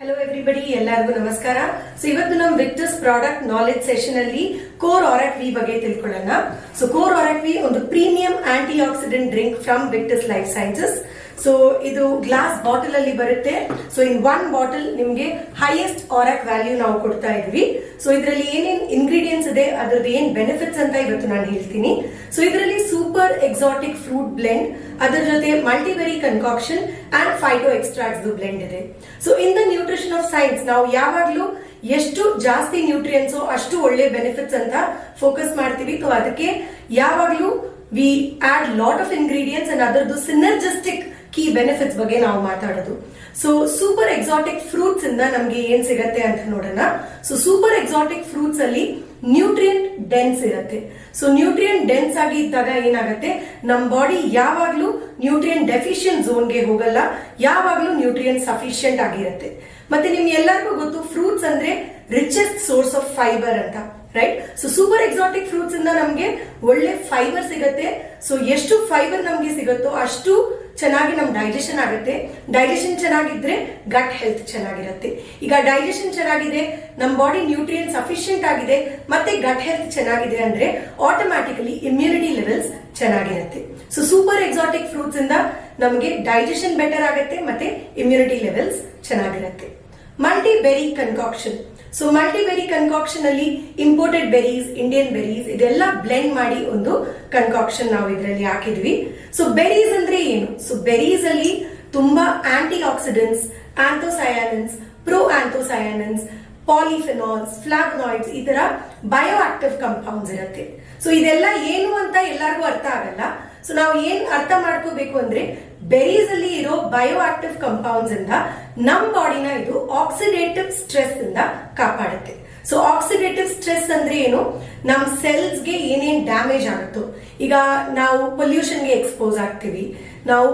Hello everybody, ಎಲ್ಲರಿಗೂ ನಮಸ್ಕಾರ. So ಇವತ್ತು ನಮ್ಮ ವಿಕ್ಟರ್ಸ್ ಪ್ರಾಡಕ್ಟ್ ನಾಲೆಜ್ ಸೆಷನ್ ಅಲ್ಲಿ ಕೋರ್ ಆರಾಕ್ ವಿ ಬಗ್ಗೆ ತಿಳ್ಕೊಳ್ಳೋಣ. ಸೊ ಕೋರ್ ಆರಾಕ್ ವಿ ಒಂದು premium antioxidant drink from Victus life sciences. So ಇದು ಗ್ಲಾಸ್ ಬಾಟಲ್ ಅಲ್ಲಿ ಬರುತ್ತೆ. ಸೊ ಇನ್ ಒನ್ ಬಾಟಲ್ ನಿಮ್ಗೆ ಹೈಯೆಸ್ಟ್ ಆರಾಕ್ ವ್ಯಾಲ್ಯೂ ನಾವು ಕೊಡ್ತಾ ಇದ್ವಿ. ಸೊ ಇದರಲ್ಲಿ ಏನೇನ್ ಇಂಗ್ರೀಡಿಯೆಂಟ್ಸ್ ಇದೆ, ಅದ್ರದ್ದು ಏನ್ ಬೆನಿಫಿಟ್ಸ್ ಅಂತ ಇವತ್ತು ನಾನು ಹೇಳ್ತೀನಿ. ಸೊ ಇದರಲ್ಲಿ ಸೂಪರ್ ಎಕ್ಸಾಟಿಕ್ ಫ್ರೂಟ್ ಬ್ಲೆಂಡ್, ಅದರ ಜೊತೆ ಮಲ್ಟಿಬೆರಿ ಕನ್ಕಾಕ್ಷನ್ ಅಂಡ್ ಫೈಟೋ ಎಕ್ಸ್ಟ್ರಾಕ್ಟ್ಸ್ ಬ್ಲೆಂಡ್ ಇದೆ. So in the nutrition of science ನಾವು ಯಾವಾಗ್ಲೂ ಎಷ್ಟು ಜಾಸ್ತಿ ನ್ಯೂಟ್ರಿಯೆಂಟ್ಸ್ ಅಷ್ಟು ಒಳ್ಳೆ ಬೆನಿಫಿಟ್ಸ್ ಅಂತ ಫೋಕಸ್ ಮಾಡ್ತೀವಿ. ಸೊ ಅದಕ್ಕೆ ಯಾವಾಗ್ಲೂ we add lot of ingredients and ಅದರದ್ದು ಸಿನರ್ಜಿಸ್ಟಿಕ್ ಕೀ ಬೆನಿಫಿಟ್ಸ್ ಬಗ್ಗೆ ನಾವು ಮಾತಾಡೋದು. ಸೊ ಸೂಪರ್ ಎಕ್ಸಾಟಿಕ್ ಫ್ರೂಟ್ಸ್ ಇಂದ ನಮ್ಗೆ ಏನ್ ಸಿಗತ್ತೆ ಅಂತ ನೋಡೋಣ. ಸೊ ಸೂಪರ್ ಎಕ್ಸಾಟಿಕ್ ಫ್ರೂಟ್ಸ್ ಅಲ್ಲಿ ನ್ಯೂಟ್ರಿಯೆಂಟ್ ಡೆನ್ಸ್ ಇರುತ್ತೆ. ಸೊ ನ್ಯೂಟ್ರಿಯೆಂಟ್ ಡೆನ್ಸ್ ಆಗಿ ಇದ್ದಾಗ ಏನಾಗುತ್ತೆ, ನಮ್ ಬಾಡಿ ಯಾವಾಗ್ಲೂ ನ್ಯೂಟ್ರಿಯೆಂಟ್ ಡೆಫಿಷಿಯಂಟ್ ಝೋನ್ಗೆ ಹೋಗಲ್ಲ, ಯಾವಾಗ್ಲೂ ನ್ಯೂಟ್ರಿಯೆಂಟ್ ಸಫಿಶಿಯಂಟ್ ಆಗಿರುತ್ತೆ. ಮತ್ತೆ ನಿಮ್ಗೆ ಎಲ್ಲರಿಗೂ ಗೊತ್ತು, ಫ್ರೂಟ್ಸ್ ಅಂದ್ರೆ ರಿಚೆಸ್ಟ್ ಸೋರ್ಸ್ ಆಫ್ ಫೈಬರ್ ಅಂತ, right? So super exotic fruits ಇಂದ ನಮ್ಗೆ ಒಳ್ಳೆ ಫೈಬರ್ ಸಿಗತ್ತೆ. ಸೊ ಎಷ್ಟು ಫೈಬರ್ ನಮ್ಗೆ ಸಿಗುತ್ತೋ ಅಷ್ಟು ಚೆನ್ನಾಗಿ ನಮ್ ಡೈಜೆಷನ್ ಆಗುತ್ತೆ. ಡೈಜೆಷನ್ ಚೆನ್ನಾಗಿದ್ರೆ ಗಟ್ ಹೆಲ್ತ್ ಚೆನ್ನಾಗಿರುತ್ತೆ. ಈಗ ಡೈಜೆಷನ್ ಚೆನ್ನಾಗಿದೆ, ನಮ್ ಬಾಡಿ ನ್ಯೂಟ್ರಿಯೆಂಟ್ ಸಫಿಶಿಯಂಟ್ ಆಗಿದೆ, ಮತ್ತೆ ಗಟ್ ಹೆಲ್ತ್ ಚೆನ್ನಾಗಿದೆ ಅಂದ್ರೆ ಆಟೋಮ್ಯಾಟಿಕಲಿ ಇಮ್ಯುನಿಟಿ ಲೆವೆಲ್ಸ್ ಚೆನ್ನಾಗಿರುತ್ತೆ. ಸೊ ಸೂಪರ್ ಎಕ್ಸಾಟಿಕ್ ಫ್ರೂಟ್ಸ್ ಇಂದ ನಮಗೆ ಡೈಜೆಷನ್ ಬೆಟರ್ ಆಗುತ್ತೆ ಮತ್ತೆ ಇಮ್ಯುನಿಟಿ ಲೆವೆಲ್ಸ್ ಚೆನ್ನಾಗಿರುತ್ತೆ. ಮಲ್ಟಿಬೆರಿ ಕನ್ಕಾಕ್ಷನ್. ಸೊ ಮಲ್ಟಿಬೆರಿ ಕನ್ಕಾಕ್ಷನ್ ಅಲ್ಲಿ ಇಂಪೋರ್ಟೆಡ್ ಬೆರೀಸ್, ಇಂಡಿಯನ್ ಬೆರೀಸ್ ಇದೆಲ್ಲ ಬ್ಲೆಂಡ್ ಮಾಡಿ ಒಂದು ಕನ್ಕಾಕ್ಷನ್ ನಾವು ಇದರಲ್ಲಿ ಹಾಕಿದ್ವಿ. ಸೊ ಬೆರೀಸ್ ಅಂದ್ರೆ ಏನು? ಸೊ ಬೆರೀಸ್ ಅಲ್ಲಿ ತುಂಬಾ ಆಂಟಿ ಆಕ್ಸಿಡೆಂಟ್ಸ್, ಆಂಥೋಸಯಾನಿನ್ಸ್, ಪ್ರೋ ಆಂಥೋಸಯಾನಿನ್ಸ್, ಪಾಲಿಫೆನಾಲ್ಸ್, ಫ್ಲಾವನಾಯ್ಡ್ಸ್ ಈ ತರ ಬಯೋ ಆಕ್ಟಿವ್ ಕಂಪೌಂಡ್ಸ್ ಇರುತ್ತೆ. ಸೊ ಇದೆಲ್ಲ ಏನು ಅಂತ ಎಲ್ಲರಿಗೂ ಅರ್ಥ ಆಗಲ್ಲ. ಸೊ ನಾವು ಏನ್ ಅರ್ಥ ಮಾಡ್ಕೋಬೇಕು ಅಂದ್ರೆ, ಬೆರೀಸ್ ಅಲ್ಲಿ ಇರೋ ಬಯೋ ಆಕ್ಟಿವ್ ಕಂಪೌಂಡ್ಸ್ ಇಂದ ನಮ್ ಬಾಡಿನ ಇದು ಆಕ್ಸಿಡೇಟಿವ್ ಸ್ಟ್ರೆಸ್ ಇಂದ ಕಾಪಾಡುತ್ತೆ. ಸೊ ಆಕ್ಸಿಡೇಟಿವ್ ಸ್ಟ್ರೆಸ್ ಅಂದ್ರೆ ಏನು? ನಮ್ ಸೆಲ್ಸ್ ಗೆ ಏನೇನ್ ಡ್ಯಾಮೇಜ್ ಆಗುತ್ತೋ, ಈಗ ನಾವು ಪೊಲ್ಯೂಷನ್ ಗೆ ಎಕ್ಸ್ಪೋಸ್ ಆಗ್ತೀವಿ, ನಾವು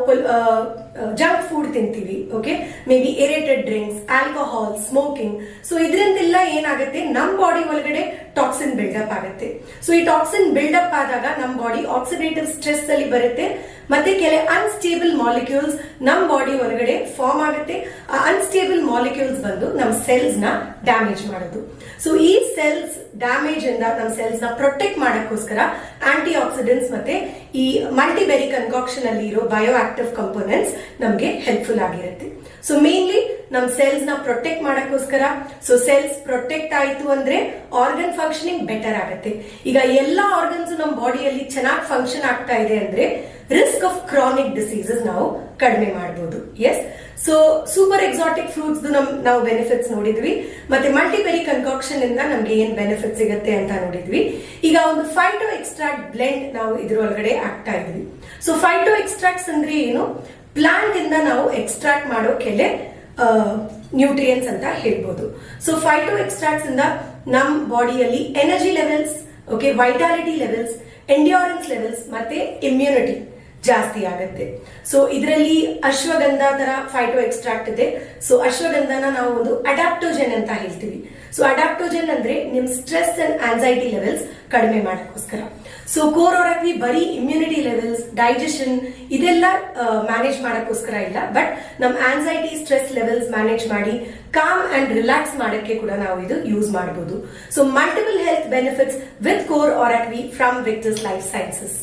ಜಂಕ್ ಫುಡ್ ತಿಂತೀವಿ, okay, maybe aerated drinks, alcohol, smoking. So ಇದರಿಂದೆಲ್ಲ ಏನಾಗುತ್ತೆ, ನಮ್ ಬಾಡಿ ಒಳಗಡೆ ಟಾಕ್ಸಿನ್ ಬಿಲ್ಡಪ್ ಆಗುತ್ತೆ. ಸೊ ಈ ಟಾಕ್ಸಿನ್ ಬಿಲ್ಡಪ್ ಆದಾಗ ನಮ್ ಬಾಡಿ ಆಕ್ಸಿಡೇಟಿವ್ ಸ್ಟ್ರೆಸ್ ಅಲ್ಲಿ ಬರುತ್ತೆ, ಮತ್ತೆ ಕೆಲ ಅನ್ಸ್ಟೇಬಲ್ ಮಾಲಿಕ್ಯೂಲ್ಸ್ ನಮ್ ಬಾಡಿ ಒಳಗಡೆ ಫಾರ್ಮ್ ಆಗುತ್ತೆ. ಆ ಅನ್ಸ್ಟೇಬಲ್ ಮಾಲಿಕ್ಯೂಲ್ಸ್ ಬಂದು ನಮ್ ಸೆಲ್ಸ್ ನ ಡ್ಯಾಮೇಜ್ ಮಾಡೋದು. ಸೊ ಈ ಸೆಲ್ಸ್ ಡ್ಯಾಮೇಜ್ ಇಂದ ನಮ್ ಸೆಲ್ಸ್ ನ ಪ್ರೊಟೆಕ್ಟ್ ಮಾಡಕ್ಕೋಸ್ಕರ ಆಂಟಿ ಆಕ್ಸಿಡೆಂಟ್ಸ್ ಮತ್ತೆ ಈ ಮಲ್ಟಿಬೆರಿ ಕನ್ಕಾಕ್ಷನ್ ಅಲ್ಲಿ ಇರೋ ಬಯೋ ಆಕ್ಟಿವ್ ಕಂಪೋನೆಂಟ್ಸ್ ನಮ್ಗೆ ಹೆಲ್ಪ್ಫುಲ್ ಆಗಿರುತ್ತೆ. ಸೊ ಮೇನ್ಲಿ ನಮ್ ಸೆಲ್ಸ್ ನ ಪ್ರೊಟೆಕ್ಟ್ ಮಾಡಕ್ಕೋಸ್ಕರ. ಸೊ ಸೆಲ್ಸ್ ಪ್ರೊಟೆಕ್ಟ್ ಆಯ್ತು ಅಂದ್ರೆ ಆರ್ಗನ್ ಫಂಕ್ಷನಿಂಗ್ ಬೆಟರ್ ಆಗುತ್ತೆ. ಈಗ ಎಲ್ಲಾ ಆರ್ಗನ್ಸ್ ನಮ್ ಬಾಡಿಯಲ್ಲಿ ಚೆನ್ನಾಗಿ ಫಂಕ್ಷನ್ ಆಗ್ತಾ ಇದೆ ಅಂದ್ರೆ ರಿಸ್ಕ್ ಆಫ್ ಕ್ರಾನಿಕ್ ಡಿಸೀಸಸ್ ನಾವು ಕಡಿಮೆ ಮಾಡಬಹುದು. Yes, so super exotic fruits ನಾವು ಬೆನಿಫಿಟ್ಸ್ ನೋಡಿದ್ವಿ, ಮತ್ತೆ ಮಲ್ಟಿಬೆರಿ ಕನ್ಕಾಕ್ಷನ್ ಇಂದ ನಮ್ಗೆ ಏನ್ ಬೆನಿಫಿಟ್ ಸಿಗುತ್ತೆ ಅಂತ ನೋಡಿದ್ವಿ. ಈಗ ಒಂದು ಫೈಟೋ ಎಕ್ಸ್ಟ್ರಾಕ್ಟ್ ಬ್ಲೆಂಡ್ ನಾವು ಇದ್ರೊಳಗಡೆ ಆಗ್ತಾ ಇದ್ವಿ. ಸೊ ಫೈಟೋ ಎಕ್ಸ್ಟ್ರಾಕ್ಟ್ಸ್ ಅಂದ್ರೆ ಏನು? ಪ್ಲಾಂಟ್ ಇಂದ ನಾವು ಎಕ್ಸ್ಟ್ರಾಕ್ಟ್ ಮಾಡೋ ಕೆಲೆ ನ್ಯೂಟ್ರಿಯೆಂಟ್ಸ್ ಅಂತ ಹೇಳ್ಬೋದು. ಸೊ ಫೈಟೋ ಎಕ್ಸ್ಟ್ರಾಕ್ಟ್ಸ್ ಇಂದ ನಮ್ ಬಾಡಿಯಲ್ಲಿ energy levels, okay, vitality levels, endurance levels ಮತ್ತೆ ಇಮ್ಯುನಿಟಿ ಜಾಸ್ತಿ ಆಗುತ್ತೆ. ಸೊ ಇದರಲ್ಲಿ ಅಶ್ವಗಂಧ ತರ ಫೈಟೋ ಎಕ್ಸ್ಟ್ರಾಕ್ಟ್ ಇದೆ. ಸೊ ಅಶ್ವಗಂಧನ ನಾವು ಒಂದು ಅಡಾಪ್ಟೋಜೆನ್ ಅಂತ ಹೇಳ್ತೀವಿ. ಸೊ ಅಡಾಪ್ಟೋಜೆನ್ ಅಂದ್ರೆ ನಿಮ್ ಸ್ಟ್ರೆಸ್ ಅಂಡ್ ಆನ್ಸೈಟಿ ಲೆವೆಲ್ಸ್ ಕಡಿಮೆ ಮಾಡಕ್ಕೋಸ್ಕರ. ಸೊ ಕೋರ್ ಆರಾಕ್ ವಿ ಬರೀ ಇಮ್ಯುನಿಟಿ ಲೆವೆಲ್ಸ್, ಡೈಜೆಷನ್ ಇದೆಲ್ಲ ಮ್ಯಾನೇಜ್ ಮಾಡಕ್ಕೋಸ್ಕರ ಇಲ್ಲ, ಬಟ್ ನಮ್ ಆನ್ಸೈಟಿ, ಸ್ಟ್ರೆಸ್ ಲೆವೆಲ್ಸ್ ಮ್ಯಾನೇಜ್ ಮಾಡಿ ಕಾಮ್ ಅಂಡ್ ರಿಲ್ಯಾಕ್ಸ್ ಮಾಡಕ್ಕೆ ಕೂಡ ನಾವು ಇದು ಯೂಸ್ ಮಾಡಬಹುದು. So multiple health benefits with ಕೋರ್ ಆರಾಕ್ ವಿ ಫ್ರಮ್ ವಿಕ್ಟರ್ಸ್ ಲೈಫ್ ಸೈನ್ಸಸ್.